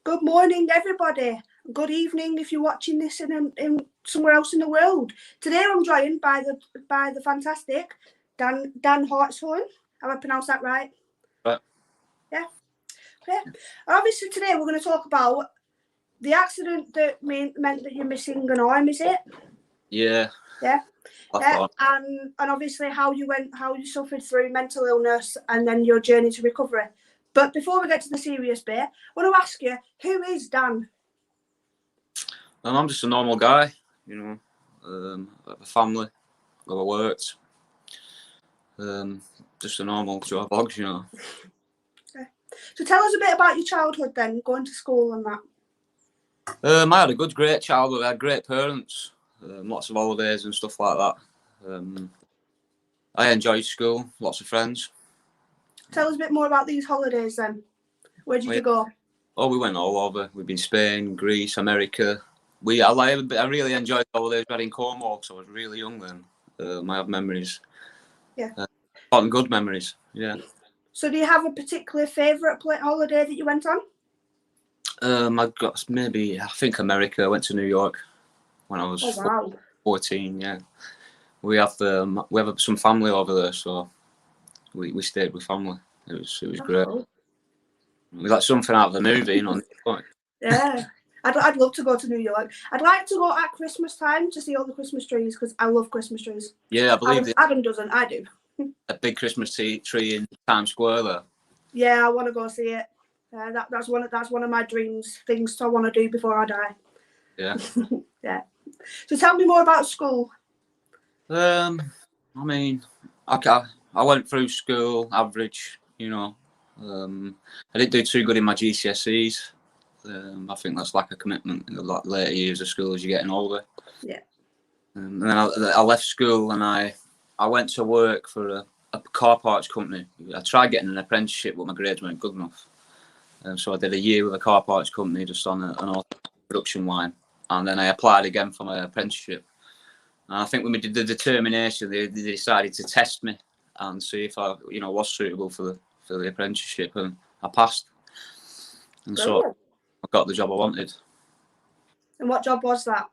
Good morning, everybody. Good evening if you're watching this in somewhere else in the world. Today I'm joined by the fantastic Dan Hartshorn. Have I pronounced that right? Right. Yeah. And obviously today we're going to talk about the accident that meant that you're missing an arm. Is it? Yeah. Yeah. And obviously how you suffered through mental illness and then your journey to recovery. But before we get to the serious bit, I want to ask you, who is Dan? I'm just a normal guy, I have a family, where I worked. Just a normal job bogs, Okay. So tell us a bit about your childhood then, going to school and that. I had a great childhood. I had great parents, lots of holidays and stuff like that. I enjoyed school, lots of friends. Tell us a bit more about these holidays then. Where did you go? Oh, we went all over. We've been Spain, Greece, America. I really enjoyed the holidays we had in Cornwall because I was really young then. I have memories. Yeah. Good memories, yeah. So do you have a particular favourite holiday that you went on? I got I think America. I went to New York when I was 14, yeah. We have some family over there, so we stayed with family. It was great. Cool. It was like something out of a movie, Yeah. I'd love to go to New York. I'd like to go at Christmas time to see all the Christmas trees because I love Christmas trees. Yeah, I believe Adam doesn't. I do. A big Christmas tree in Times Square there. Yeah, I want to go see it. That's one of my dreams, things I want to do before I die. Yeah. Yeah. So tell me more about school. I went through school average, I didn't do too good in my GCSEs. I think that's like a commitment in the later years of school as you're getting older. Yeah. And then I left school and I went to work for a car parts company. I tried getting an apprenticeship, but my grades weren't good enough. So I did a year with a car parts company just on an auto production line. And then I applied again for my apprenticeship. And I think when we did the determination, they decided to test me and see if I, was suitable for the apprenticeship, and I passed. And so I got the job I wanted. And what job was that?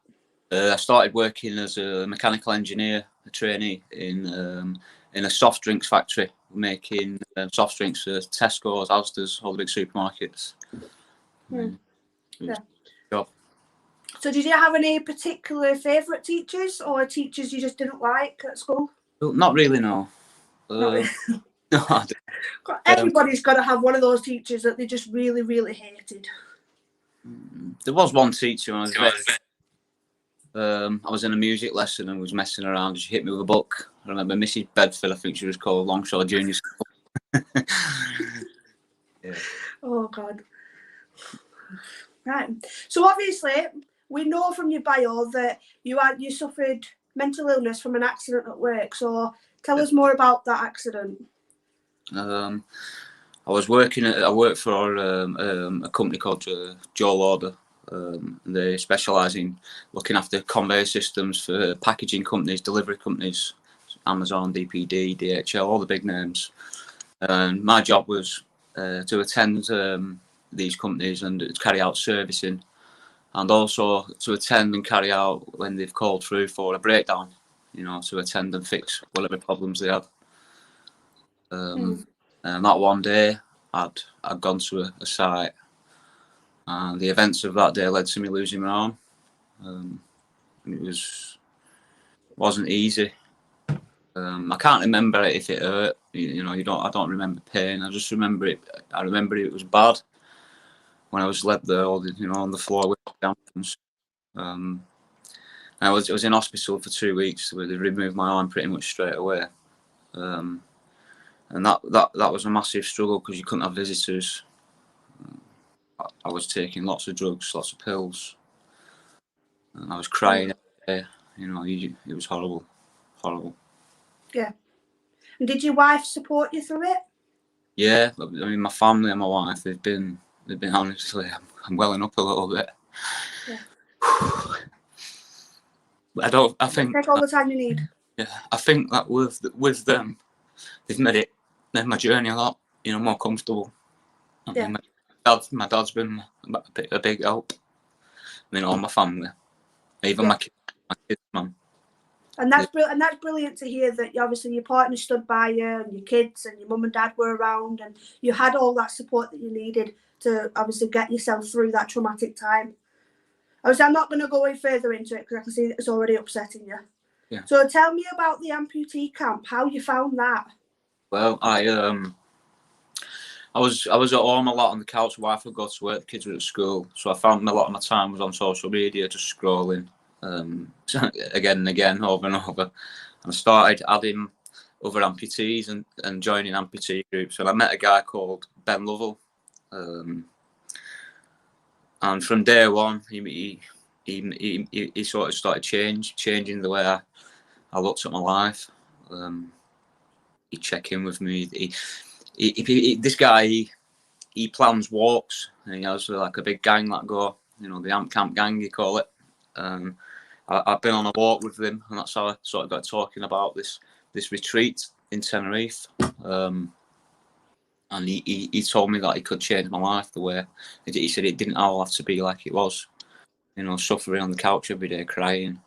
I started working as a mechanical engineer, a trainee in a soft drinks factory, making soft drinks for Tesco's, Asda's, all the big supermarkets. Yeah. Job. So did you have any particular favourite teachers or teachers you just didn't like at school? Well, not really, no. Not really. No, I didn't. Everybody's got to have one of those teachers that they just really, really hated. There was one teacher when I was in a music lesson and was messing around. She hit me with a book. I remember Mrs. Bedford, I think she was called, Longshore Junior School. Yeah. Oh, God. Right. So obviously, we know from your bio that you suffered mental illness from an accident at work. So tell us more about that accident. I worked for a company called Joe Lauder. They specialise in looking after conveyor systems for packaging companies, delivery companies, Amazon, DPD, DHL, all the big names. And my job was to attend these companies and to carry out servicing, and also to attend and carry out when they've called through for a breakdown, to attend and fix whatever problems they had. And that one day, I'd gone to a site, and the events of that day led to me losing my arm. It wasn't easy. I can't remember if it hurt. I don't remember pain. I just remember it. I remember it was bad when I was led there, on the floor with dampers. I was in hospital for 2 weeks. They removed my arm pretty much straight away. And that was a massive struggle because you couldn't have visitors. I was taking lots of drugs, lots of pills, and I was crying every day. It was horrible. Yeah. And did your wife support you through it? Yeah, my family and my wife, they've been honestly, I'm welling up a little bit. Yeah. But I think take all the time you need. Yeah, I think that with them, they've made my journey a lot, more comfortable. Yeah. My dad's been a big help. You know, my family, even my kids, man. And that's brilliant to hear that obviously your partner stood by you and your kids and your mum and dad were around and you had all that support that you needed to obviously get yourself through that traumatic time. Obviously, I'm not going to go any further into it because I can see that it's already upsetting you. Yeah. So tell me about the amputee camp, how you found that. Well, I was at home a lot on the couch. Wife would go to work, the kids were at school, so I found a lot of my time was on social media, just scrolling again and again, over and over. And I started adding other amputees and joining amputee groups. And I met a guy called Ben Lovell, and from day one, he sort of started changing the way I looked at my life. He'd check in with me. This guy, he plans walks, and he has like a big gang that go, you know, the Amp Camp gang, you call it. I've been on a walk with him, and that's how I sort of got talking about this retreat in Tenerife. And he told me that he could change my life the way he said it didn't all have to be like it was, you know, suffering on the couch every day, crying,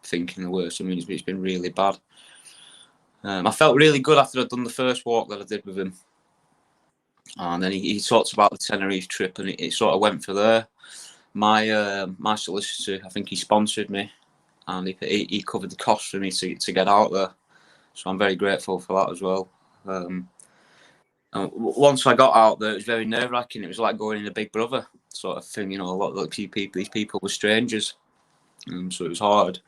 thinking the worst. I mean, it's been really bad. I felt really good after I'd done the first walk that I did with him. And then he talked about the Tenerife trip, and it sort of went for there. My solicitor, I think he sponsored me, and he covered the cost for me to get out there. So I'm very grateful for that as well. And once I got out there, it was very nerve-wracking. It was like going in a Big Brother sort of thing, you know. A lot of these people were strangers, so it was hard.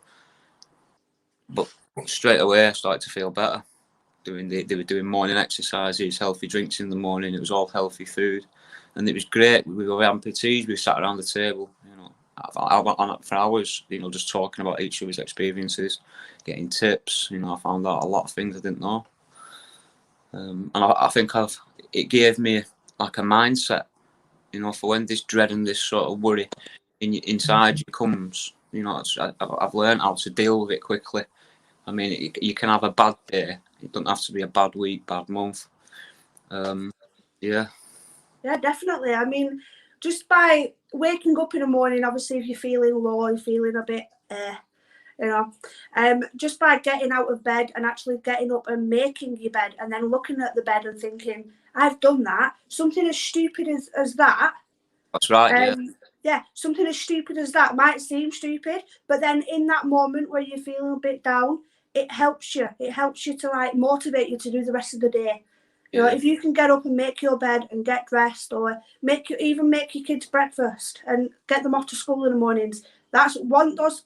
But straight away, I started to feel better. They were doing morning exercises, healthy drinks in the morning. It was all healthy food, and it was great. We were amputees. We sat around the table, you know, for hours, you know, just talking about each other's experiences, getting tips. You know, I found out a lot of things I didn't know, and I think it gave me like a mindset, you know, for when this dread and this sort of worry inside you comes. You know, I've learned how to deal with it quickly. I mean, you can have a bad day. It doesn't have to be a bad week, bad month. Yeah. Yeah, definitely. I mean, just by waking up in the morning, obviously, if you're feeling low, you're feeling a bit, you know, just by getting out of bed and actually getting up and making your bed and then looking at the bed and thinking, I've done that. Something as stupid as that. That's right, yeah, something as stupid as that might seem stupid, but then in that moment where you're feeling a bit down, it helps you. It helps you to like motivate you to do the rest of the day. You know, if you can get up and make your bed and get dressed, or even make your kids breakfast and get them off to school in the mornings, that's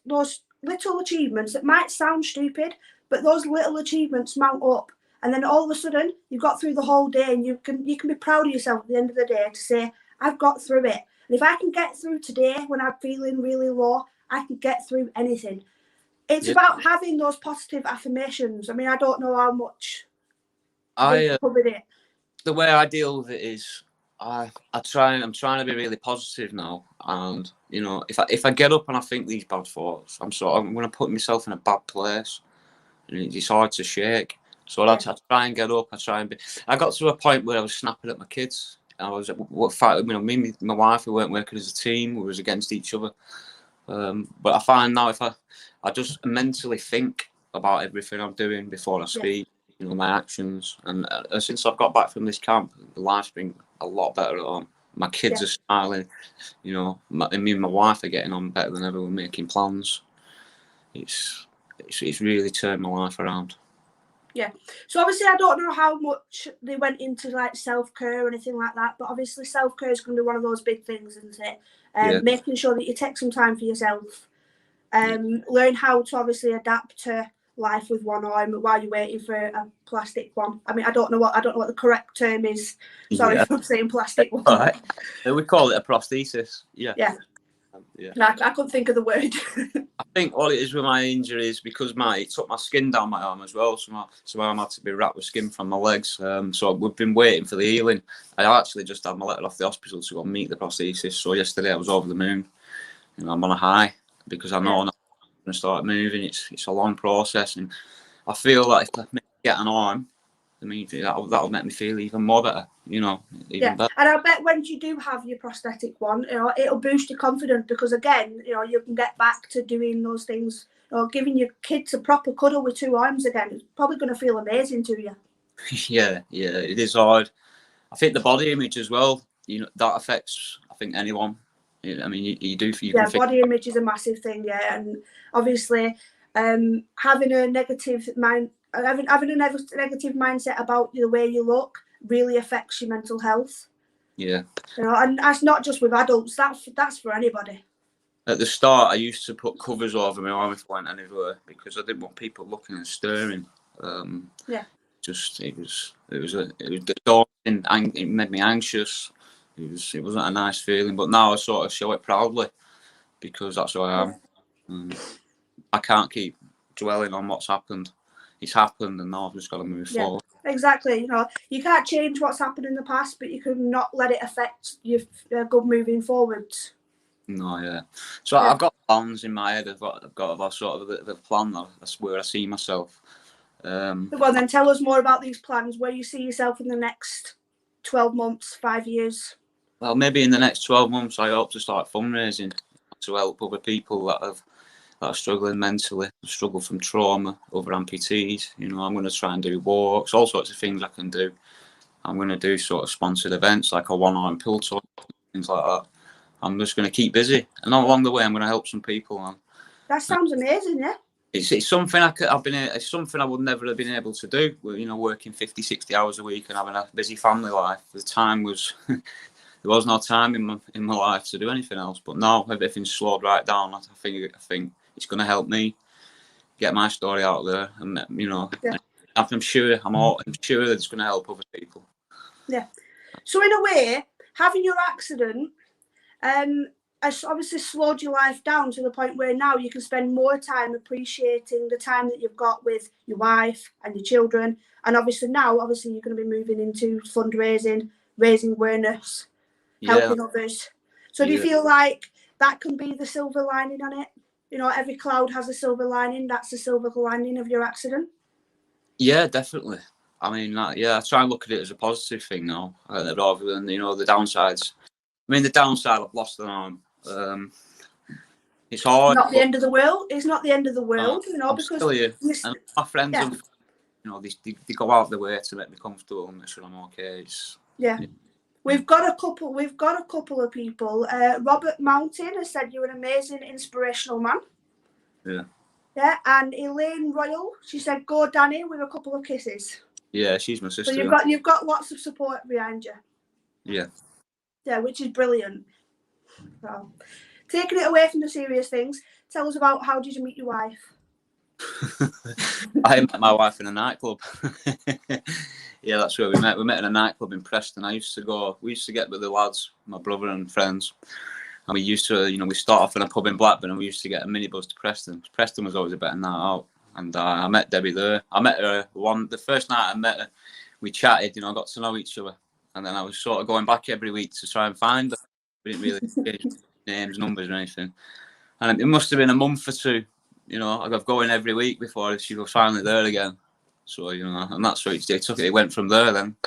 those little achievements that might sound stupid, but those little achievements mount up, and then all of a sudden you've got through the whole day, and you can be proud of yourself at the end of the day to say, I've got through it. And if I can get through today when I'm feeling really low, I can get through anything. It's about having those positive affirmations. I mean, I don't know how much they covered it. The way I deal with it is I'm trying to be really positive now. And, you know, if I get up and I think these bad thoughts, I'm going to put myself in a bad place. And it's hard to shake. So I try and get up. I got to a point where I was snapping at my kids. I was, you know, me and my wife, we weren't working as a team. We was against each other. But I find now if I just mentally think about everything I'm doing before I speak, you know, my actions. And since I've got back from this camp, the life's been a lot better at home. My kids are smiling. You know, me and my wife are getting on better than ever. We're making plans. It's really turned my life around. Yeah. So obviously I don't know how much they went into like self-care or anything like that, but obviously self-care is going to be one of those big things, isn't it? Making sure that you take some time for yourself. Learn how to obviously adapt to life with one arm while you're waiting for a plastic one. I mean, I don't know what the correct term is. Sorry if I'm saying plastic one. All right. We call it a prosthesis. Yeah. I couldn't think of the word. I think all it is with my injury is because it took my skin down my arm as well, so my arm had to be wrapped with skin from my legs. So we've been waiting for the healing. I actually just had my letter off the hospital to go and meet the prosthesis. So yesterday I was over the moon. You know, I'm on a high because I know I'm going to start moving. It's a long process, and I feel like if I get an arm, I mean, that'll make me feel even more better, even better. And I bet when you do have your prosthetic one, it'll boost your confidence, because again, you can get back to doing those things, giving your kids a proper cuddle with two arms again. It's probably going to feel amazing to you. Yeah, it is hard. I think the body image as well, that affects, I think, anyone. I mean, you do. Body image is a massive thing, and obviously, having a negative mindset about the way you look really affects your mental health. Yeah. And that's not just with adults. That's for anybody. At the start, I used to put covers over my arm if I went anywhere, because I didn't want people looking and staring. Just it was daunting. It made me anxious. It wasn't a nice feeling. But now I sort of show it proudly, because that's who I am. I can't keep dwelling on what's happened. It's happened, and now I've just got to move forward. Exactly. You can't change what's happened in the past, but you can not let it affect your good moving forward. No, yeah. So I've got plans in my head. I've got a sort of a plan. That's where I see myself. Well, then tell us more about these plans. Where you see yourself in the next 12 months, 5 years? Well, maybe in the next 12 months, I hope to start fundraising to help other people that are struggling mentally, struggle from trauma, other amputees. I'm going to try and do walks, all sorts of things I can do. I'm going to do sort of sponsored events like a one-arm pull talk, things like that. I'm just going to keep busy, and along the way, I'm going to help some people. That sounds amazing, yeah. It's something it's something I would never have been able to do. Working 50, 60 hours a week and having a busy family life. The time was there was no time in my life to do anything else. But now everything's slowed right down. I think it's going to help me get my story out there, and I'm sure that it's going to help other people. Yeah. So in a way, having your accident has obviously slowed your life down to the point where now you can spend more time appreciating the time that you've got with your wife and your children. And obviously now, you're going to be moving into fundraising, raising awareness, helping others. So do you feel like that can be the silver lining on it? Every cloud has a silver lining. That's the silver lining of your accident. Yeah, definitely. I mean, I try and look at it as a positive thing now, rather than the downsides. I mean, the downside, I've lost an arm. It's hard. Not the end of the world. It's not the end of the world, because still here. And my friends, they go out their way to make me comfortable and make sure I'm okay. We've got a couple of people. Robert Mountain has said you're an amazing, inspirational man. Yeah. Yeah, and Elaine Royal, she said, "Go, Danny," with a couple of kisses. Yeah, she's my sister. So you've got lots of support behind you. Yeah. Yeah, which is brilliant. So, taking it away from the serious things, tell us about how did you meet your wife? I met my wife in a nightclub. Yeah, that's where we met. We met in a nightclub in Preston. We used to get with the lads, my brother and friends. And we used to, we start off in a pub in Blackburn and we used to get a minibus to Preston. Preston was always a better night out. And I met Debbie there. I met her the first night I met her, we chatted, got to know each other. And then I was sort of going back every week to try and find her. We didn't really exchange names, numbers or anything. And it must have been a month or two, of going every week before she was finally there again. So, and that's what it took. It went from there then.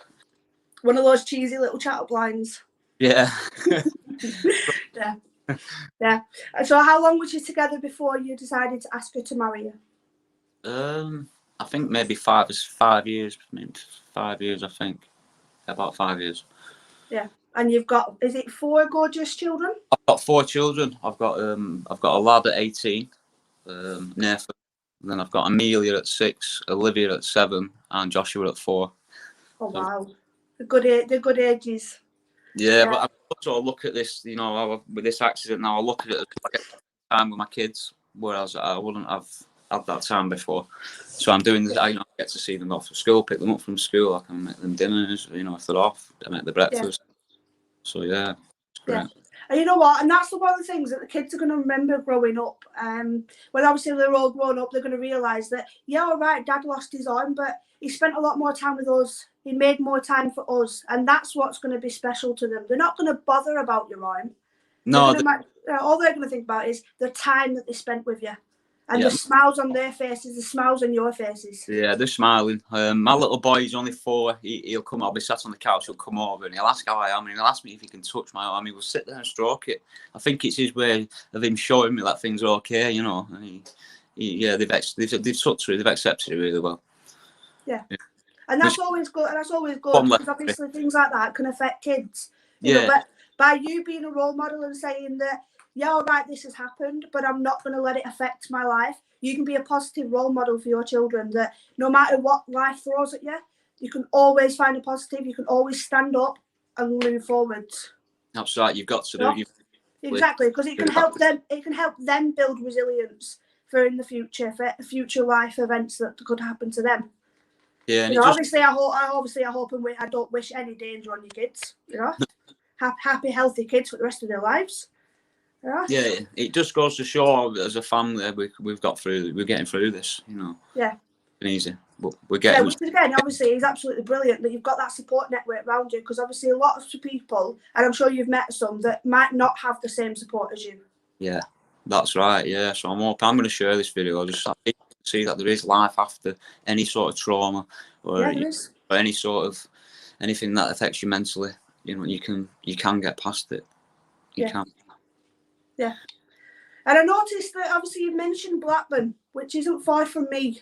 One of those cheesy little chat-up lines. Yeah. Yeah. So how long was you together before you decided to ask her to marry you? I think maybe 5 years. Maybe 5 years, I think. About 5 years. Yeah. And you've got, is it 4 gorgeous children? I've got 4 children. I've got a lad at 18, Nathan. And then I've got Amelia at 6, Olivia at 7, and Joshua at 4. Oh wow, they're good ages. Yeah, but I also look at this, with this accident now. I look at it as I get time with my kids, whereas I wouldn't have had that time before. So I'm doing this. I get to see them off from school, pick them up from school. I can make them dinners. If they're off, I make the breakfast. So yeah, it's great. Yeah. And you know what? And that's one of the things that the kids are going to remember growing up. When obviously they're all grown up, they're going to realise that, yeah, all right, Dad lost his arm, but he spent a lot more time with us. He made more time for us. And that's what's going to be special to them. They're not going to bother about your arm. No. All they're going to think about is the time that they spent with you. And the smiles on their faces, the smiles on your faces. Yeah, they're smiling. My little boy, he's only 4. He'll come. I'll be sat on the couch. He'll come over and he'll ask how I am, and he'll ask me if he can touch my arm. He will sit there and stroke it. I think it's his way of him showing me that things are okay, you know. And they've accepted it really well. Yeah. And that's always good. And that's always good because obviously things like that can affect kids. You know, but by you being a role model and saying that, yeah, all right, this has happened, but I'm not going to let it affect my life. You can be a positive role model for your children that no matter what life throws at you, you can always find a positive. You can always stand up and move forwards. That's right. You've got to do. Exactly, because it can help them. It can help them build resilience for in the future, for future life events that could happen to them. Yeah, and you know, obviously, I hope and I don't wish any danger on your kids. You know, happy, healthy kids for the rest of their lives. Yeah, it just goes to show as a family we're getting through this, you know. Yeah. It's easy, but we're getting. Yeah, which again, obviously, is absolutely brilliant that you've got that support network around you, because obviously a lot of people, and I'm sure you've met some that might not have the same support as you. Yeah, that's right. Yeah, so I'm going to share this video just so people can see that there is life after any sort of trauma or any sort of anything that affects you mentally. You know, you can get past it. You can. Yeah. And I noticed that obviously you mentioned Blackburn, which isn't far from me.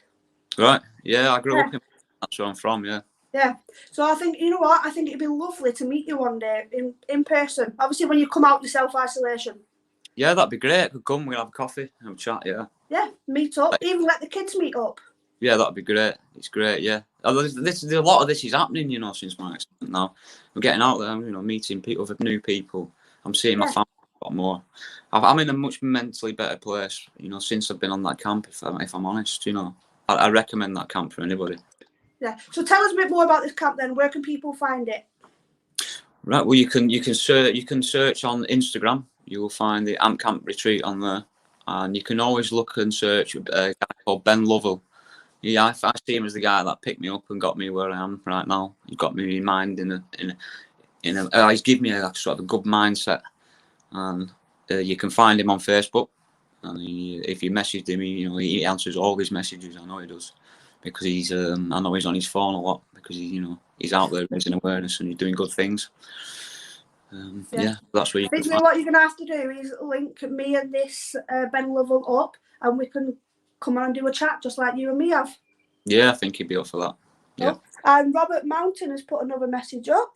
Right. Yeah, I grew up in. That's where I'm from. Yeah. Yeah. So I think, you know what, I think it'd be lovely to meet you one day in person. Obviously, when you come out of self-isolation. Yeah, that'd be great. I could come. We'll have a coffee and have a chat. Yeah. Yeah, meet up. Even let the kids meet up. Yeah, that'd be great. It's great. Yeah. A lot of this is happening, you know, since my accident. Now we're getting out there, you know, meeting people, new people. I'm seeing my family a lot more. I'm in a much mentally better place, you know, since I've been on that camp. If I'm honest, you know, I recommend that camp for anybody. Yeah. So tell us a bit more about this camp then. Where can people find it? Right. Well, you can search on Instagram. You will find the AMP Camp Retreat on there, and you can always look and search a guy called Ben Lovell. Yeah, I see him as the guy that picked me up and got me where I am right now. He got me in mind he's given me a sort of a good mindset, and you can find him on Facebook. And if you message him, you know, he answers all his messages. I know he does, because he's I know he's on his phone a lot because he's out there raising awareness and he's doing good things. That's where you can find. What you're gonna have to do is link me and this Ben Lovell up, and we can come on and do a chat just like you and me have. Yeah, I think he'd be up for that. Yeah. And Robert Mountain has put another message up.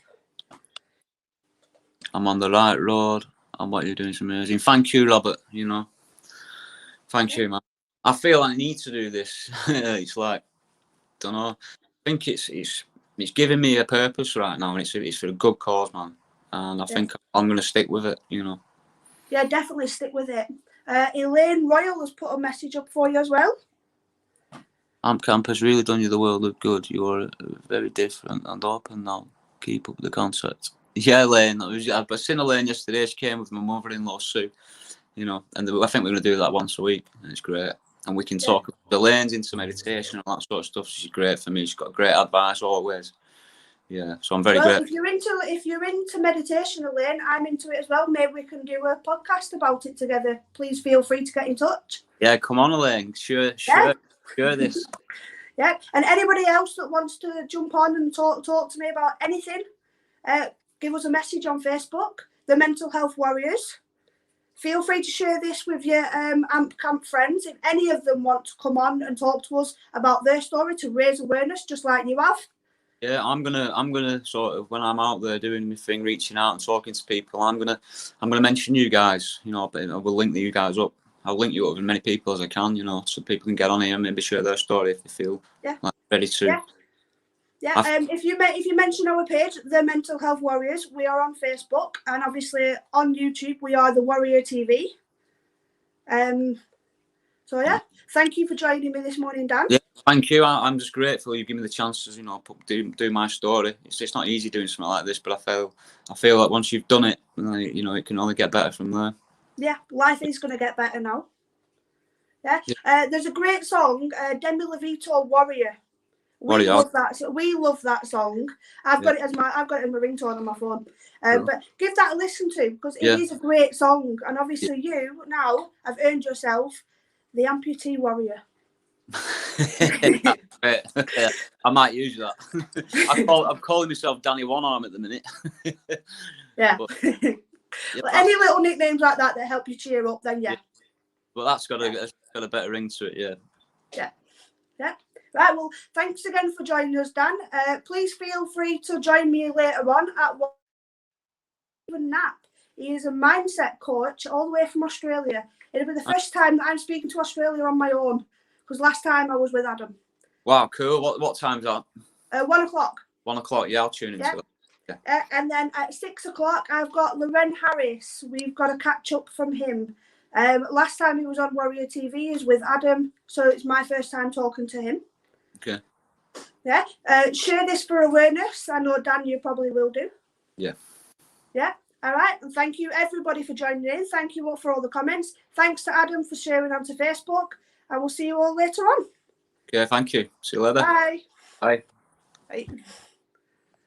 I'm on the right road, and what you're doing is amazing. Thank you, Robert. You know, thank you, man. I feel I need to do this. It's like, don't know. I think it's giving me a purpose right now, and it's for a good cause, man. And I think I'm going to stick with it. You know. Yeah, definitely stick with it. Elaine Royal has put a message up for you as well. AMP Camp has really done you the world of good. You are very different and open now. Keep up the concept. Yeah, Elaine. I seen Elaine yesterday. She came with my mother-in-law, Sue. You know, and I think we're going to do that once a week. And it's great. And we can talk. Elaine's into meditation and all that sort of stuff. She's great for me. She's got great advice always. Yeah, so I'm very grateful. If you're into meditation, Elaine, I'm into it as well. Maybe we can do a podcast about it together. Please feel free to get in touch. Yeah, come on, Elaine. Sure this. Yeah, and anybody else that wants to jump on and talk to me about anything, give us a message on Facebook, The Mental Health Warriors. Feel free to share this with your AMP Camp friends. If any of them want to come on and talk to us about their story to raise awareness, just like you have. Yeah, I'm gonna sort of, when I'm out there doing my thing, reaching out and talking to people, I'm gonna mention you guys. You know, I will link you guys up. I'll link you up with as many people as I can. You know, so people can get on here and maybe share their story if they feel like ready to. Yeah. If you mention our page, The Mental Health Warriors, we are on Facebook, and obviously on YouTube we are The Warrior TV. So yeah, thank you for joining me this morning, Dan. Yeah, thank you. I'm just grateful you give me the chance to, you know, do my story. It's not easy doing something like this, but I feel like once you've done it, you know, it can only get better from there. Yeah, life is going to get better now. Yeah. There's a great song, Demi Lovato, Warrior. We love that song. I've got it as my ringtone on my phone. But give that a listen to, because it is a great song, and obviously you now have earned yourself The amputee warrior. I might use that. I'm calling myself Danny One Arm at the minute. Yeah. But, Well, any little nicknames like that help you cheer up, then yeah. But that's got a better ring to it, yeah. Yeah. Right, well, thanks again for joining us, Dan. Please feel free to join me later on at Nap. He is a mindset coach all the way from Australia. It'll be the first time that I'm speaking to Australia on my own, because last time I was with Adam. Wow, cool. What time's that? 1 o'clock. 1 o'clock, yeah, I'll tune into that. Yeah. And then at 6 o'clock, I've got Loren Harris. We've got a catch up from him. Last time he was on Warrior TV is with Adam, so it's my first time talking to him. Okay. Yeah. Share this for awareness. I know, Dan, you probably will do. Yeah. Yeah. All right. And thank you, everybody, for joining in. Thank you all for all the comments. Thanks to Adam for sharing onto Facebook. And we'll see you all later on. Okay, thank you. See you later. Bye. Bye. Bye.